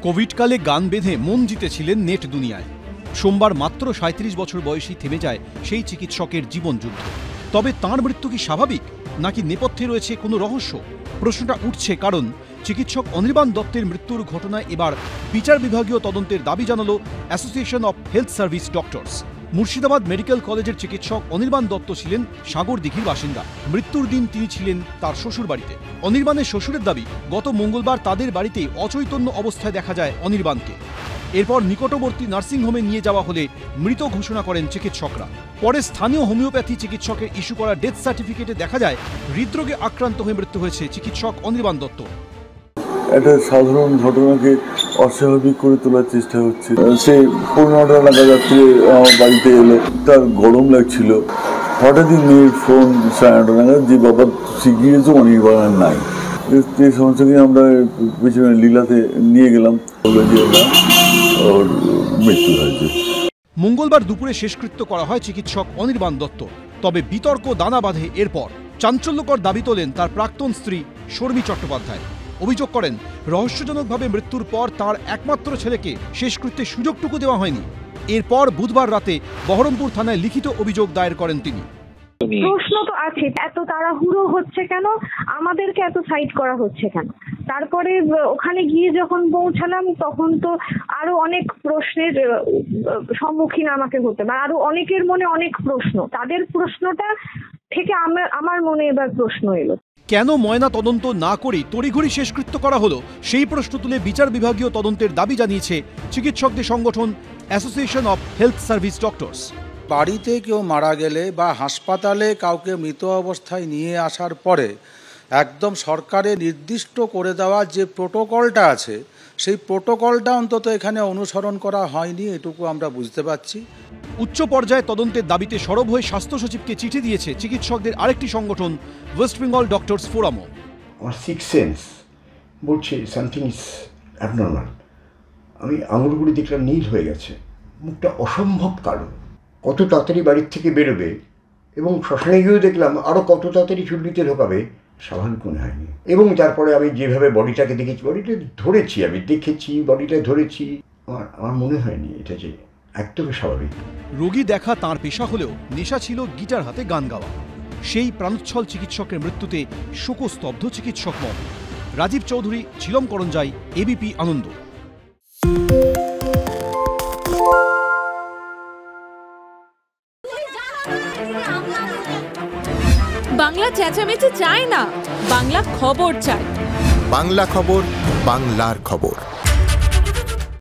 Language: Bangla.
কোভিডকালে গান বেঁধে মন জিতেছিলেন নেট দুনিয়ায়। সোমবার মাত্র ৩৭ বছর বয়সী থেমে যায় সেই চিকিৎসকের জীবনযুদ্ধ। তবে তাঁর মৃত্যু কি স্বাভাবিক, নাকি নেপথ্যে রয়েছে কোনো রহস্য? প্রশ্নটা উঠছে কারণ চিকিৎসক অনির্বাণ দত্তের মৃত্যুর ঘটনায় এবার বিচার বিভাগীয় তদন্তের দাবি জানালো association of health service doctors. Murshidabad medical কলেজের চিকিৎসক অনির্বাণ দত্ত ছিলেন সাগরদিঘির বাসিন্দা। মৃত্যুর দিন তিনি ছিলেন তার শ্বশুর বাড়িতে। অনির্বাণের শ্বশুরের দাবি, গত মঙ্গলবার তাদের বাড়িতে অচৈতন্য অবস্থায় দেখা যায় অনির্বাণকে। এরপর নিকটবর্তী নার্সিংহোমে নিয়ে যাওয়া হলে মৃত ঘোষণা করেন চিকিৎসকরা। পরে স্থানীয় হোমিওপ্যাথি চিকিৎসকের ইস্যু করা ডেথ সার্টিফিকেটে দেখা যায় হৃদরোগে আক্রান্ত হয়ে মৃত্যু হয়েছে চিকিৎসক অনির্বাণ দত্ত। একটা সাধারণ ঘটনাকে অস্বাভাবিক করে তোলার চেষ্টা হচ্ছে। সে ১৫টা নাগাদ রাত্রে আমার বাড়িতে এলো, তার গরম লাগছিল। হঠাৎই মেয়ের ফোন ৯:৩০ নাগাদ যে বাবা শিখিয়েছে অনির্বাণ নাই। এই সমস্যাকে আমরা পেছনে লীলাতে নিয়ে গেলাম, ওর মৃত্যু হয়েছে। মঙ্গলবার দুপুরে শেষকৃত্য করা হয় চিকিৎসক অনির্বাণ দত্ত। তবে বিতর্ক দানা বাঁধে এরপর। চাঞ্চল্যকর দাবি তোলেন তার প্রাক্তন স্ত্রী শর্মী চট্টোপাধ্যায়। অভিযোগ করেন, রহস্যজনকভাবে মৃত্যুর পর তার একমাত্র ছেলেকে শেষকৃত্যের সুযোগটুকু দেওয়া হয়নি। এরপর বুধবার রাতে বহরমপুর থানায় লিখিত অভিযোগ দায়ের করেন তিনি। প্রশ্ন তো আছে, এত তাড়াহুড়ো হচ্ছে কেন, আমাদেরকে এত সাইড করা হচ্ছে কেন? তারপরে ওখানে গিয়ে যখন পৌঁছালাম তখন তো আরো অনেক প্রশ্নের সম্মুখীন আমাকে হতে, বা আরো অনেকের মনে অনেক প্রশ্ন। তাদের প্রশ্নটা থেকে আমার মনে এবার প্রশ্ন এলো, কেন ময়না তদন্ত না করে তড়িঘড়ি শেষকৃত্য করা হলো, সেই প্রশ্ন তুলে বিচার বিভাগীয় তদন্তের দাবি জানিয়েছে চিকিৎসকদের সংগঠন association of health service doctors. বাড়িতে কেউ মারা গেলে বা হাসপাতালে কাউকে মৃত অবস্থায় নিয়ে আসার পরে একদম সরকারের নির্দিষ্ট করে দেওয়া যে প্রোটোকলটা আছে, সেই প্রোটোকলটা অন্তত এখানে অনুসরণ করা হয়নি, এটুকু আমরা বুঝতে পারছি। উচ্চ পর্যায়ে তদন্তের দাবিতে সরব হয়ে স্বাস্থ্য সচিবকে চিঠি দিয়েছে চিকিৎসকদের আরেকটি সংগঠন ওয়েস্ট বেঙ্গল ডক্টরস ফোরামও। আমার সিক্স সেন্স বলছে সামথিং ইজ অ্যাবনর্মাল। আমি আঙুলগুলি দেখলাম নীল হয়ে গেছে, মুখটা অসম্ভব কালো। কত তাড়াতাড়ি বাড়ির থেকে বেরোবে এবং শ্মশানে গিয়েও দেখলাম আরও কত তাড়াতাড়ি চুল্লিতে ঢোকাবে, স্বাভাবিক মনে হয়নি। এবং তারপরে আমি যেভাবে বডিটাকে দেখেছি, বডিটা ধরেছি, আমি দেখেছি বডিটা ধরেছি, আমার মনে হয়নি এটা যে একদমই স্বাভাবিক। রোগী দেখা তাঁর পেশা হলেও নেশা ছিল গিটার হাতে গান গাওয়া। সেই প্রাণোচ্ছল চিকিৎসকের মৃত্যুতে শোকস্তব্ধ চিকিৎসক মহল। রাজীব চৌধুরী, ছিলম করঞ্জাই, এবিপি আনন্দ। বাংলা চেঁচামেচি চায় না, বাংলা খবর চায়। বাংলা খবর, বাংলার খবর।